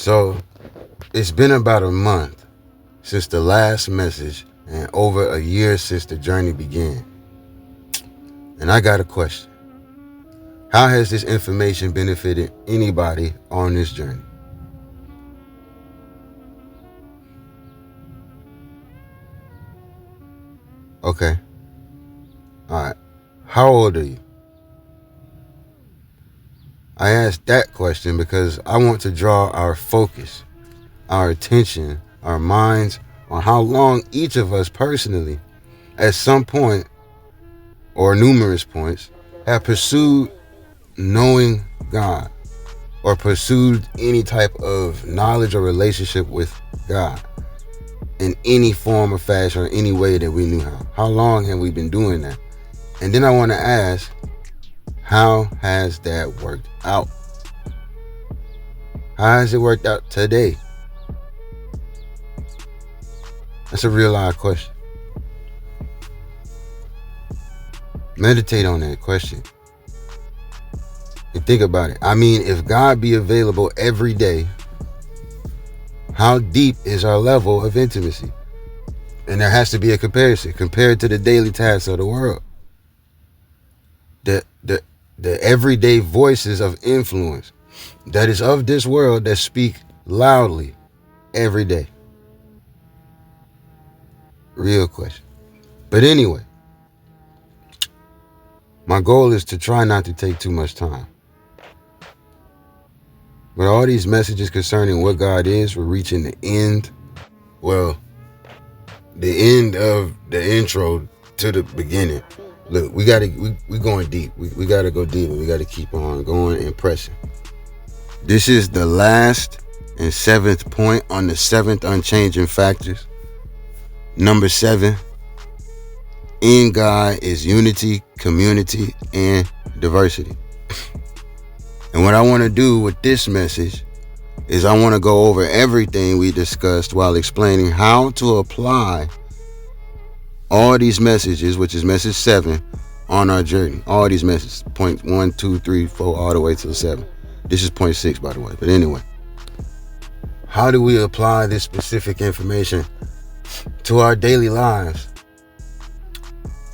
So it's been about a month since the last message and over a year since the journey began. And I got a question. How has this information benefited anybody on this journey? Okay. All right. How old are you? I asked that question because I want to draw our focus, our attention, our minds on how long each of us personally, at some point or numerous points, have pursued knowing God or pursued any type of knowledge or relationship with God in any form or fashion or any way that we knew how. How long have we been doing that? And then I want to ask, how has that worked out? How has it worked out today? That's a real live question. Meditate on that question and think about it. I mean, if God be available every day, how deep is our level of intimacy? And there has to be a comparison compared to the daily tasks of the world. The everyday voices of influence that is of this world that speak loudly every day. Real question. But anyway, my goal is to try not to take too much time. With all these messages concerning what God is, we're reaching the end. Well, the end of the intro to the beginning. Look, we going deep. We gotta go deeper. We gotta keep on going and pressing. This is the last and seventh point on the 7th unchanging factors. Number 7, in God is unity, community, and diversity. And what I want to do with this message is I want to go over everything we discussed while explaining how to apply all these messages, which is message 7, on our journey. All these messages, point 1, 2, 3, 4, all the way to the 7. This is point 6, by the way. But anyway, how do we apply this specific information to our daily lives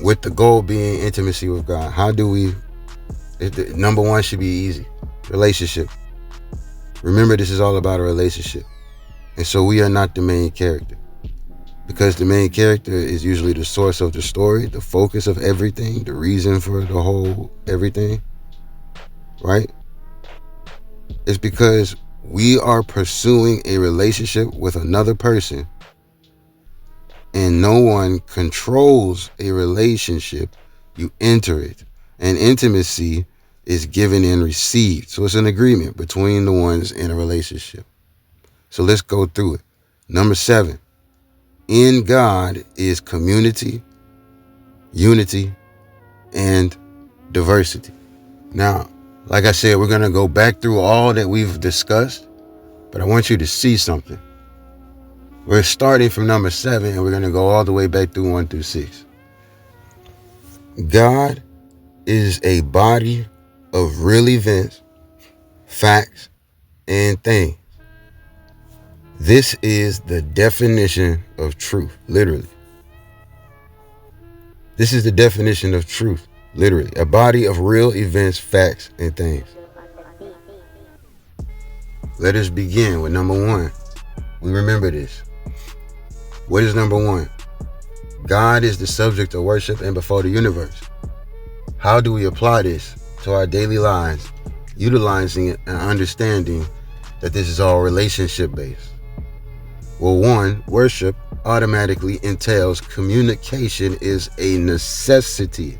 with the goal being intimacy with God? How do we, number 1 should be easy. Relationship. Remember, this is all about a relationship. And so we are not the main character. Because the main character is usually the source of the story, the focus of everything, the reason for the whole everything. Right? It's because we are pursuing a relationship with another person, and no one controls a relationship. You enter it. And intimacy is given and received. So it's an agreement between the ones in a relationship. So let's go through it. Number 7, in God is community, unity, and diversity. Now, like I said, we're going to go back through all that we've discussed, but I want you to see something. We're starting from number 7, and we're going to go all the way back through 1 through 6. God is a body of real events, facts, and things. This is the definition of truth, literally. This is the definition of truth, literally. A body of real events, facts, and things. Let us begin with number 1. We remember this. What is number 1? God is the subject of worship and before the universe. How do we apply this to our daily lives, utilizing it and understanding that this is all relationship based? Well, 1, worship automatically entails communication is a necessity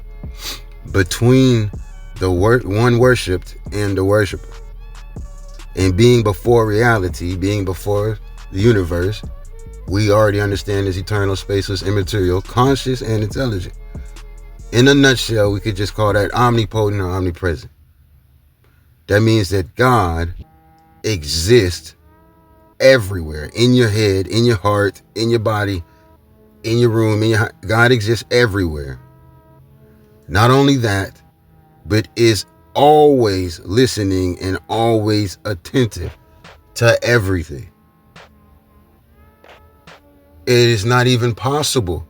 between the one worshipped and the worshiper. And being before reality, being before the universe, we already understand is eternal, spaceless, immaterial, conscious, and intelligent. In a nutshell, we could just call that omnipotent or omnipresent. That means that God exists everywhere, in your head, in your heart, in your body, in your room, God exists everywhere. Not only that, but is always listening and always attentive to everything. It is not even possible,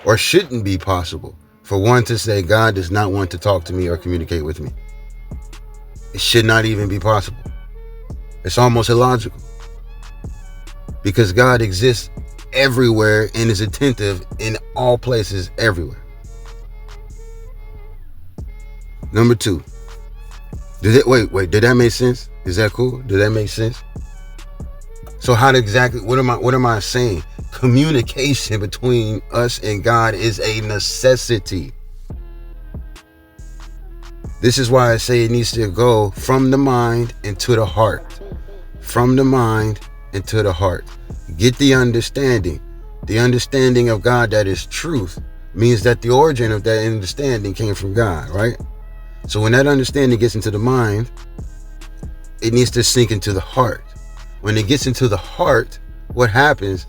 or shouldn't be possible, for one to say God does not want to talk to me or communicate with me. It should not even be possible. It's almost illogical, because God exists everywhere and is attentive in all places everywhere. Number two, did that make sense? Is that cool? Did that make sense? So what am I saying? Communication between us and God is a necessity. This is why I say it needs to go from the mind into the heart. From the mind into the heart. Get the understanding. The understanding of God that is truth means that the origin of that understanding came from God, right? So when that understanding gets into the mind, it needs to sink into the heart. When it gets into the heart, what happens?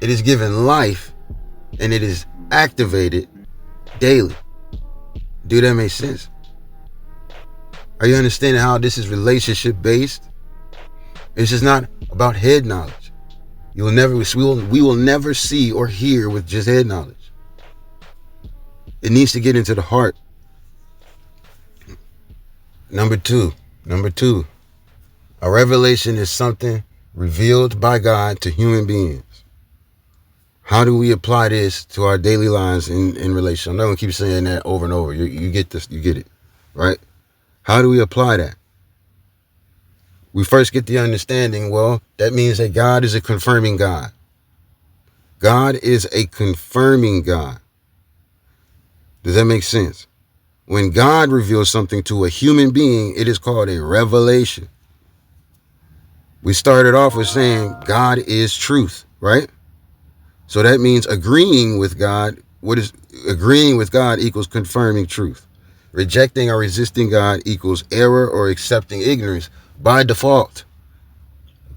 It is given life and it is activated daily. Do that make sense? Are you understanding how this is relationship based? It's just not about head knowledge. We will never see or hear with just head knowledge. It needs to get into the heart. Number two, a revelation is something revealed by God to human beings. How do we apply this to our daily lives in relation? I'm not going to keep saying that over and over. You get this, you get it, right? How do we apply that? We first get the understanding, well, that means that God is a confirming God. God is a confirming God. Does that make sense? When God reveals something to a human being, it is called a revelation. We started off with saying God is truth, right? So that means agreeing with God. What is agreeing with God equals confirming truth. Rejecting or resisting God equals error or accepting ignorance by default.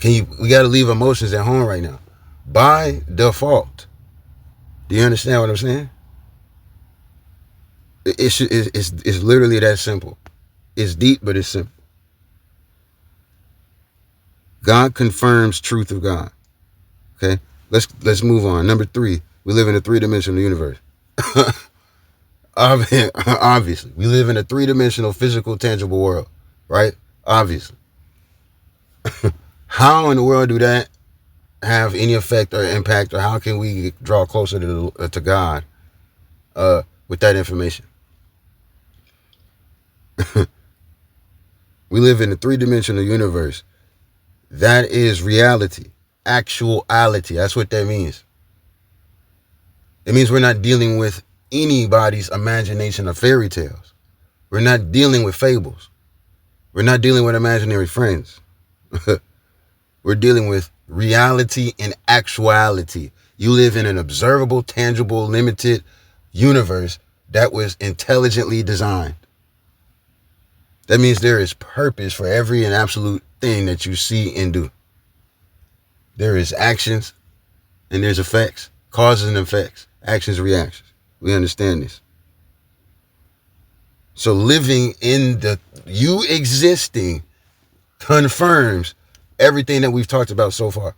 We got to leave emotions at home right now. By default. Do you understand what I'm saying? It's literally that simple. It's deep, but it's simple. God confirms truth of God. Okay, let's move on. Number 3, we live in a 3-dimensional universe. Obviously, we live in a 3-dimensional, physical, tangible world, right? Obviously. How in the world do that have any effect or impact, or how can we draw closer to God with that information? We live in a 3-dimensional universe. That is reality, actuality. That's what that means. It means we're not dealing with anybody's imagination of fairy tales. We're not dealing with fables. We're not dealing with imaginary friends. We're dealing with reality and actuality. You live in an observable, tangible, limited universe that was intelligently designed. That means there is purpose for every and absolute thing that you see and do. There is actions and there's effects, causes and effects, actions, reactions. We understand this. So living in you existing confirms everything that we've talked about so far.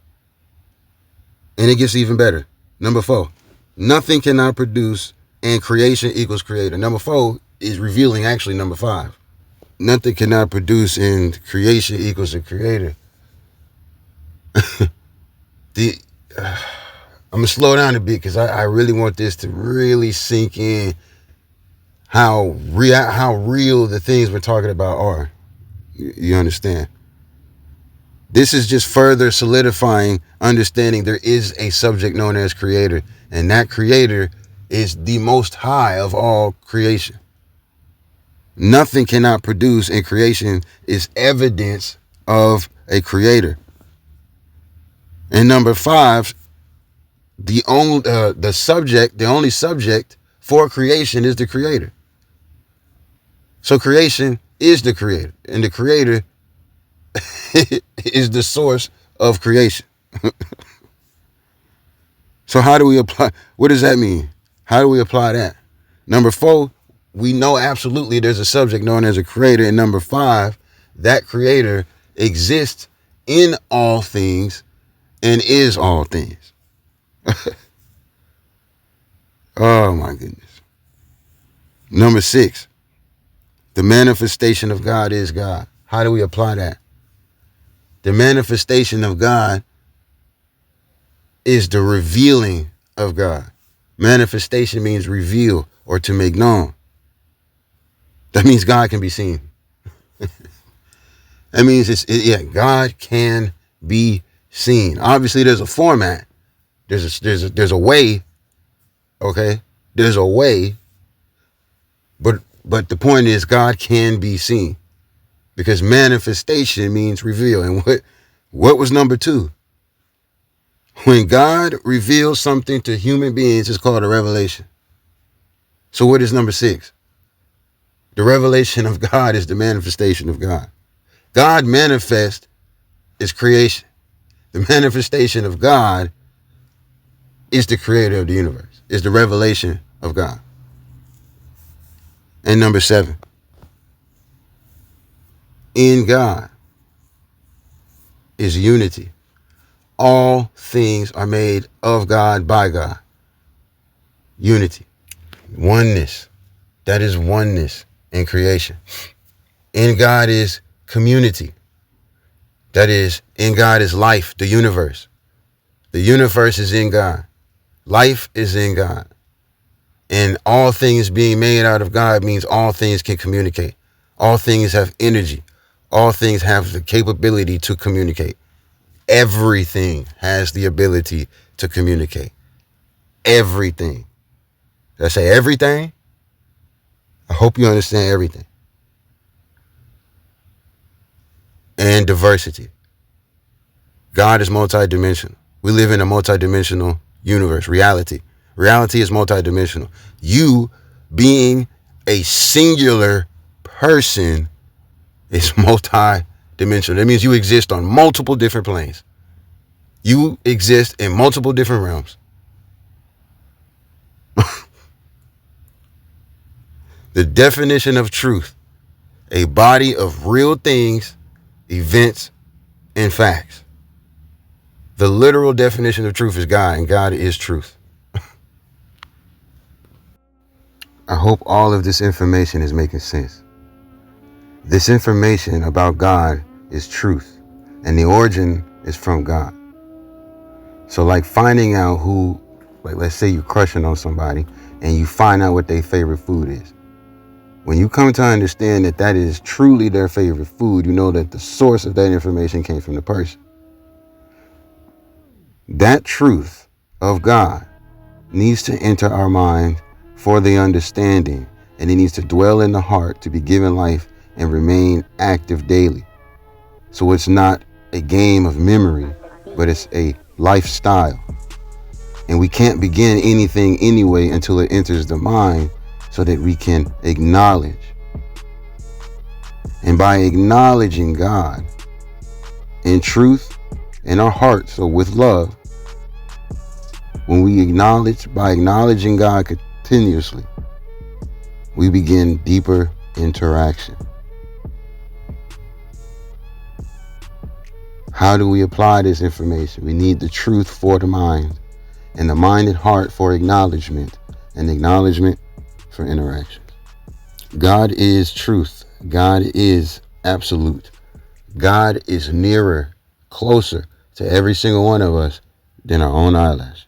And it gets even better. Number 4, nothing cannot produce and creation equals creator. Number 4 is revealing actually number 5. Nothing cannot produce and creation equals a creator. I'm going to slow down a bit because I really want this to really sink in how real the things we're talking about are. You understand? This is just further solidifying understanding there is a subject known as creator, and that creator is the most high of all creation. Nothing cannot produce, and creation is evidence of a creator. And number 5, the only subject for creation is the creator. So creation is the creator, and the creator is the source of creation. So how do we apply? What does that mean? How do we apply that? Number 4, we know absolutely there's a subject known as a creator. And number 5, that creator exists in all things and is all things. Oh my goodness. Number 6, the manifestation of God is God. How do we apply that? The manifestation of God is the revealing of God. Manifestation means reveal or to make known. That means God can be seen. That means God can be seen. Obviously, there's a format. There's a way. Okay, there's a way. But the point is, God can be seen, because manifestation means reveal. And what was number 2? When God reveals something to human beings, it's called a revelation. So what is number 6? The revelation of God is the manifestation of God. God manifest is creation. The manifestation of God is the creator of the universe, is the revelation of God. And number 7, in God is unity. All things are made of God, by God. Unity. Oneness. That is oneness in creation. In God is community. That is, in God is life, the universe. The universe is in God. Life is in God. And all things being made out of God means all things can communicate. All things have energy. All things have the capability to communicate. Everything has the ability to communicate. Everything. Did I say everything? I hope you understand everything. And diversity. God is multidimensional. We live in a multidimensional universe, reality. Reality is multidimensional. You being a singular person is multidimensional. That means you exist on multiple different planes. You exist in multiple different realms. The definition of truth: a body of real things, events, and facts. The literal definition of truth is God, and God is truth. I hope all of this information is making sense. This information about God is truth, and the origin is from God. So like finding out who, like let's say you're crushing on somebody and you find out what their favorite food is. When you come to understand that that is truly their favorite food, you know that the source of that information came from the person. That truth of God needs to enter our mind for the understanding, and it needs to dwell in the heart to be given life and remain active daily. So it's not a game of memory, but it's a lifestyle. And we can't begin anything anyway until it enters the mind, so that we can acknowledge. And by acknowledging God in truth in our hearts, so with love, when we acknowledge, by acknowledging God continuously, we begin deeper interaction. How do we apply this information? We need the truth for the mind, and the mind and heart for acknowledgement, and acknowledgement for interaction. God is truth. God is absolute. God is nearer, closer to every single one of us than our own eyelash.